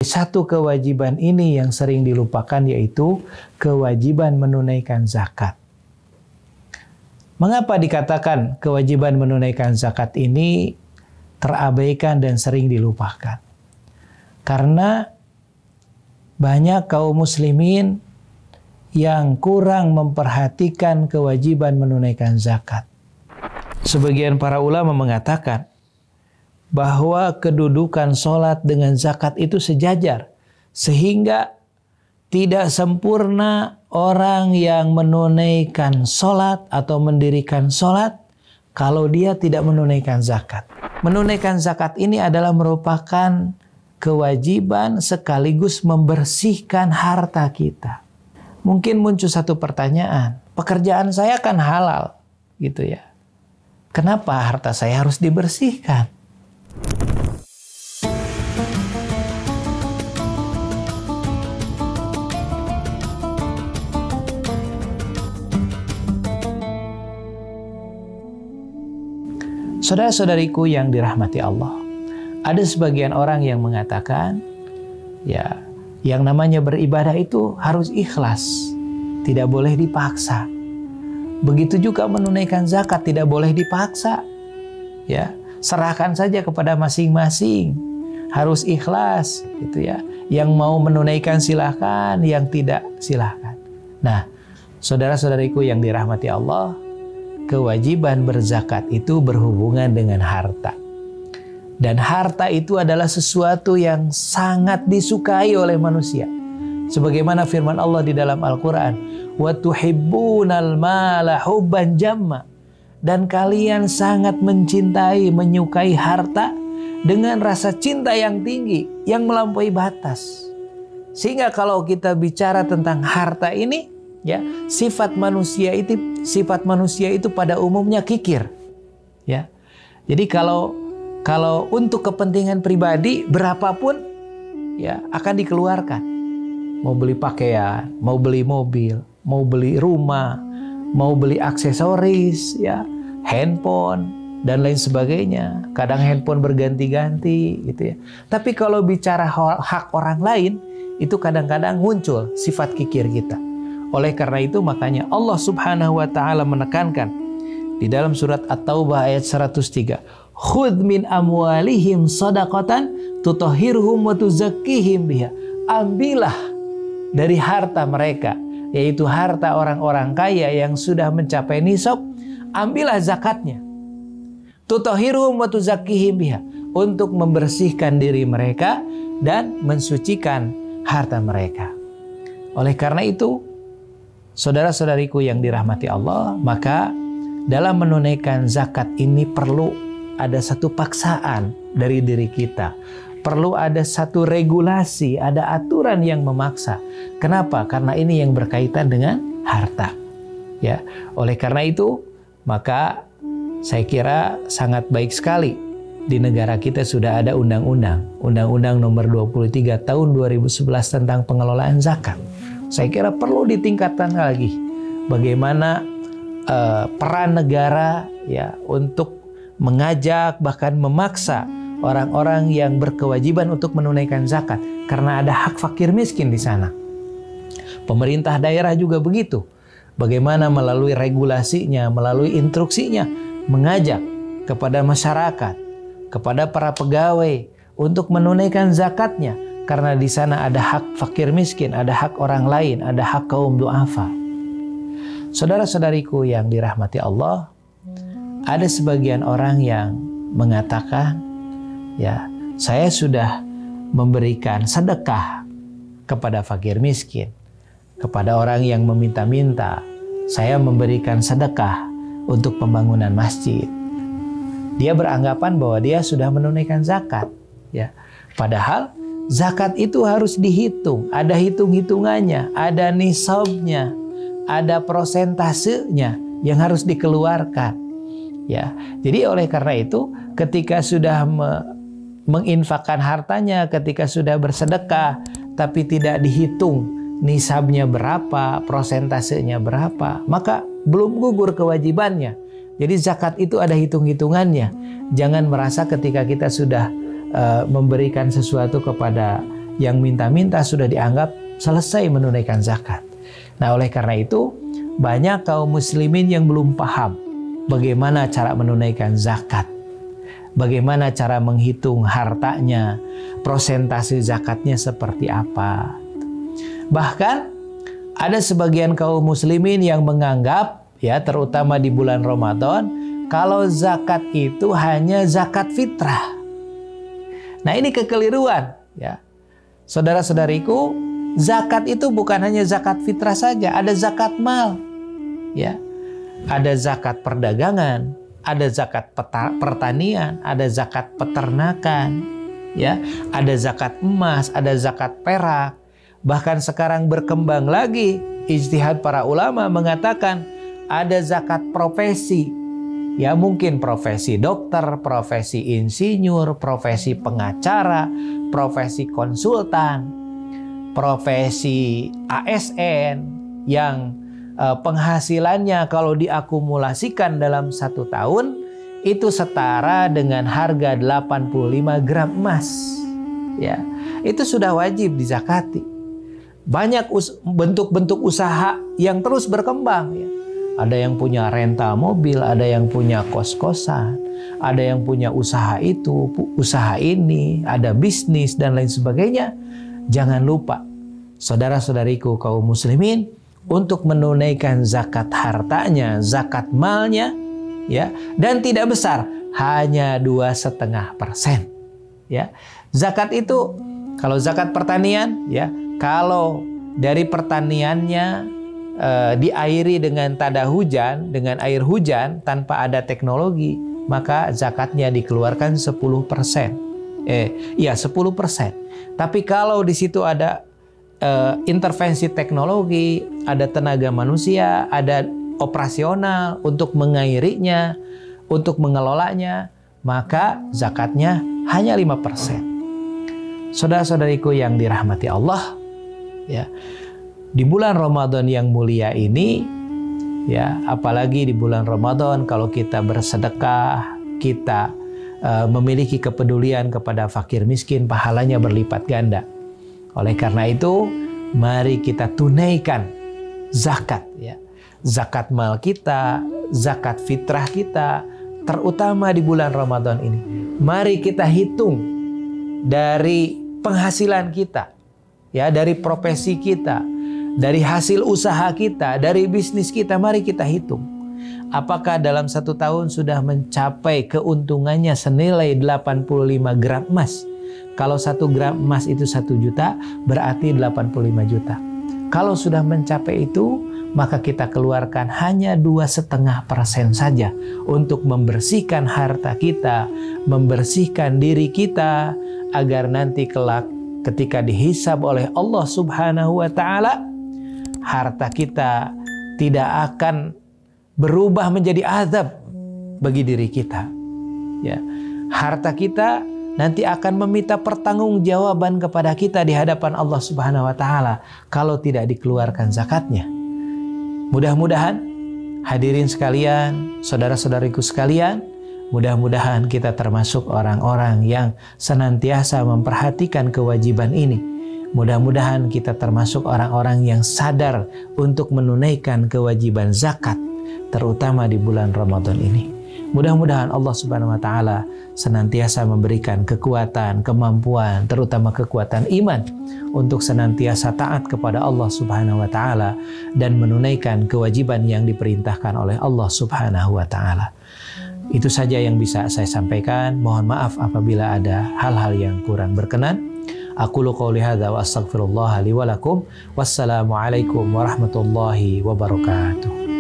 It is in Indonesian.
Satu kewajiban ini yang sering dilupakan, yaitu kewajiban menunaikan zakat. Mengapa dikatakan kewajiban menunaikan zakat ini terabaikan dan sering dilupakan? Karena banyak kaum muslimin yang kurang memperhatikan kewajiban menunaikan zakat. Sebagian para ulama mengatakan bahwa kedudukan sholat dengan zakat itu sejajar, sehingga tidak sempurna orang yang menunaikan sholat atau mendirikan sholat kalau dia tidak menunaikan zakat. Menunaikan zakat ini adalah merupakan kewajiban sekaligus membersihkan harta kita. Mungkin muncul satu pertanyaan, pekerjaan saya kan halal, gitu ya. Kenapa harta saya harus dibersihkan? Saudara-saudariku yang dirahmati Allah, ada sebagian orang yang mengatakan, ya, yang namanya beribadah itu harus ikhlas, tidak boleh dipaksa. Begitu juga menunaikan zakat tidak boleh dipaksa. Ya, serahkan saja kepada masing-masing. Harus ikhlas, gitu ya. Yang mau menunaikan silahkan, yang tidak silahkan. Nah, saudara-saudariku yang dirahmati Allah, kewajiban berzakat itu berhubungan dengan harta. Dan harta itu adalah sesuatu yang sangat disukai oleh manusia. Sebagaimana firman Allah di dalam Al-Quran, wa tuhibbunal mala hubban jamma. Dan kalian sangat mencintai, menyukai harta dengan rasa cinta yang tinggi, yang melampaui batas. Sehingga kalau kita bicara tentang harta ini, ya, sifat manusia itu pada umumnya kikir. Ya. Jadi kalau untuk kepentingan pribadi berapapun, ya, akan dikeluarkan. Mau beli pakaian, mau beli mobil, mau beli rumah, mau beli aksesoris, ya, handphone dan lain sebagainya. Kadang handphone berganti-ganti, gitu ya. Tapi kalau bicara hak orang lain, itu kadang-kadang muncul sifat kikir kita. Oleh karena itu makanya Allah Subhanahu wa taala menekankan di dalam surat At-Taubah ayat 103, khudz min amwalihim shadaqatan tutahhiruhum wa tuzakkihim biha. Ambillah dari harta mereka, yaitu harta orang-orang kaya yang sudah mencapai nisab, ambillah zakatnya. Tutahhiruhum wa tuzakkihim biha, untuk membersihkan diri mereka dan mensucikan harta mereka. Oleh karena itu, saudara-saudariku yang dirahmati Allah, maka dalam menunaikan zakat ini perlu ada satu paksaan dari diri kita. Perlu ada satu regulasi, ada aturan yang memaksa. Kenapa? Karena ini yang berkaitan dengan harta. Ya, oleh karena itu, maka saya kira sangat baik sekali di negara kita sudah ada Undang-Undang nomor 23 tahun 2011 tentang pengelolaan zakat. Saya kira perlu ditingkatkan lagi bagaimana peran negara, ya, untuk mengajak bahkan memaksa orang-orang yang berkewajiban untuk menunaikan zakat, karena ada hak fakir miskin di sana. Pemerintah daerah juga begitu. Bagaimana melalui regulasinya, melalui instruksinya, mengajak kepada masyarakat, kepada para pegawai untuk menunaikan zakatnya, karena di sana ada hak fakir miskin, ada hak orang lain, ada hak kaum du'afa. Saudara-saudariku yang dirahmati Allah, ada sebagian orang yang mengatakan, ya, saya sudah memberikan sedekah kepada fakir miskin, kepada orang yang meminta-minta. Saya memberikan sedekah untuk pembangunan masjid. Dia beranggapan bahwa dia sudah menunaikan zakat, ya. Padahal zakat itu harus dihitung, ada hitung-hitungannya, ada nisabnya, ada prosentasenya yang harus dikeluarkan. Ya, jadi oleh karena itu ketika sudah menginfakkan hartanya, ketika sudah bersedekah tapi tidak dihitung nisabnya berapa, prosentasenya berapa, maka belum gugur kewajibannya. Jadi zakat itu ada hitung-hitungannya. Jangan merasa ketika kita sudah memberikan sesuatu kepada yang minta-minta sudah dianggap selesai menunaikan zakat. Nah, oleh karena itu banyak kaum muslimin yang belum paham bagaimana cara menunaikan zakat, bagaimana cara menghitung hartanya, prosentase zakatnya seperti apa. Bahkan ada sebagian kaum muslimin yang menganggap, ya, terutama di bulan Ramadan, kalau zakat itu hanya zakat fitrah. Nah, ini kekeliruan, ya. Saudara-saudariku, zakat itu bukan hanya zakat fitrah saja, ada zakat mal, ya. Ada zakat perdagangan, ada zakat pertanian, ada zakat peternakan, ya. Ada zakat emas, ada zakat perak. Bahkan sekarang berkembang lagi, ijtihad para ulama mengatakan ada zakat profesi. Ya, mungkin profesi dokter, profesi insinyur, profesi pengacara, profesi konsultan, profesi ASN yang penghasilannya kalau diakumulasikan dalam 1 tahun itu setara dengan harga 85 gram emas. Ya, itu sudah wajib dizakati. Banyak bentuk-bentuk usaha yang terus berkembang, ya. Ada yang punya rental mobil, ada yang punya kos-kosan, ada yang punya usaha itu, usaha ini, ada bisnis dan lain sebagainya. Jangan lupa, saudara-saudariku kaum muslimin, untuk menunaikan zakat hartanya, zakat malnya, ya, dan tidak besar, hanya 2,5%. Ya, zakat itu kalau zakat pertanian, ya, kalau dari pertaniannya diairi dengan tada hujan, dengan air hujan tanpa ada teknologi, maka zakatnya dikeluarkan 10%. 10%. Tapi kalau di situ ada intervensi teknologi, ada tenaga manusia, ada operasional untuk mengairinya, untuk mengelolanya, maka zakatnya hanya 5%. Saudara-saudariku yang dirahmati Allah, ya, di bulan Ramadan yang mulia ini, ya, apalagi di bulan Ramadan kalau kita bersedekah, kita memiliki kepedulian kepada fakir miskin, pahalanya berlipat ganda. Oleh karena itu, mari kita tunaikan zakat, ya. Zakat mal kita, zakat fitrah kita, terutama di bulan Ramadan ini. Mari kita hitung dari penghasilan kita, ya, dari profesi kita, dari hasil usaha kita, dari bisnis kita. Mari kita hitung. Apakah dalam 1 tahun sudah mencapai keuntungannya senilai 85 gram emas? Kalau 1 gram emas itu 1 juta, berarti 85 juta. Kalau sudah mencapai itu, maka kita keluarkan hanya 2,5% saja untuk membersihkan harta kita, membersihkan diri kita, agar nanti kelak ketika dihisab oleh Allah Subhanahu wa Ta'ala, harta kita tidak akan berubah menjadi azab bagi diri kita. Ya, harta kita nanti akan meminta pertanggungjawaban kepada kita di hadapan Allah Subhanahu wa Ta'ala kalau tidak dikeluarkan zakatnya. Mudah-mudahan hadirin sekalian, saudara-saudariku sekalian, mudah-mudahan kita termasuk orang-orang yang senantiasa memperhatikan kewajiban ini. Mudah-mudahan kita termasuk orang-orang yang sadar untuk menunaikan kewajiban zakat, terutama di bulan Ramadan ini. Mudah-mudahan Allah Subhanahu wa Ta'ala senantiasa memberikan kekuatan, kemampuan, terutama kekuatan iman untuk senantiasa taat kepada Allah Subhanahu wa Ta'ala dan menunaikan kewajiban yang diperintahkan oleh Allah Subhanahu wa Ta'ala. Itu saja yang bisa saya sampaikan. Mohon maaf apabila ada hal-hal yang kurang berkenan. Aqulu qouli hadza wa astaghfirullah li wa lakum. Wassalamualaikum warahmatullahi wabarakatuh.